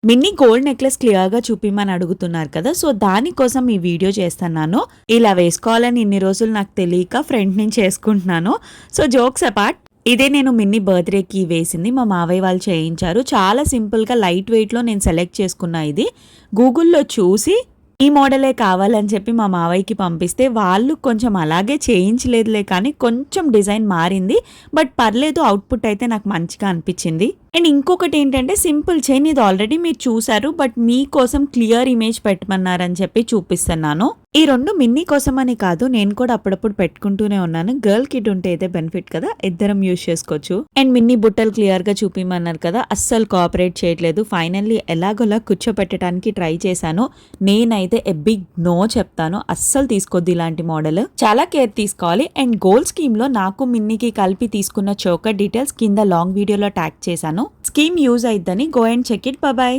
Minnie gold necklace క్లియర్‌గా చూపిమని అడుగుతున్నారు కదా! సో, దానికోసం ఈ వీడియో చేస్తన్నాను. ఇలా వేసుకోవాలని ఇన్ని రోజులు నాకు తెలియక ఫ్రంట్ నుంచి యేసుకుంటున్నాను. సో, జోక్స్ అపార్ట్ ఇదే నేను మిన్నీ బర్త్‌డేకి వేసింది. మా మావయ్య వాళ్ళు చేయించారు. చాలా సింపుల్‌గా లైట్ వెయిట్‌లో నేను సెలెక్ట్ చేసుకున్నా ఇది. గూగుల్‌లో చూసి ఈ మోడలే కావాలని చెప్పి మా మావయ్యకి పంపిస్తే వాళ్ళు కొంచెం అలాగే చేయించలేదులే కానీ కొంచెం డిజైన్ మారింది. బట్ పర్లేదు అవుట్‌పుట్ అయితే నాకు మంచిగా అనిపించింది. అండ్ ఇంకొకటి ఏంటంటే సింపుల్ చైన్ ఇది ఆల్రెడీ మీరు చూసారు. బట్ మీకోసం క్లియర్ ఇమేజ్ పెట్టమన్నారని చెప్పి చూపిస్తున్నాను. ఈ 2 మిన్నీ కోసం అని కాదు నేను కూడా అప్పుడప్పుడు పెట్టుకుంటూనే ఉన్నాను. గర్ల్ కిడ్ ఉంటే ఇదే బెనిఫిట్ కదా! ఇద్దరం యూజ్ చేసుకోవచ్చు. అండ్ మిన్నీ బుట్టలు క్లియర్‌గా చూపిమన్నారు కదా! అస్సలు కోఆపరేట్ చేయట్లేదు. ఫైనల్లీ ఎలాగోలా కూర్చోపెట్టడానికి ట్రై చేశాను. నేనైతే ఎ బిగ్ నో చెప్తాను. అస్సలు తీసుకోవద్దు ఇలాంటి మోడల్. చాలా కేర్ తీసుకోవాలి. అండ్ గోల్డ్ స్కీమ్‌లో నాకు మిన్నీకి కలిపి తీసుకున్న చోకర్ డీటెయిల్స్ కింద లాంగ్ వీడియోలో ట్యాగ్ చేశాను. స్కీమ్ యూజ్ అయిద్దని go and check it. Bye.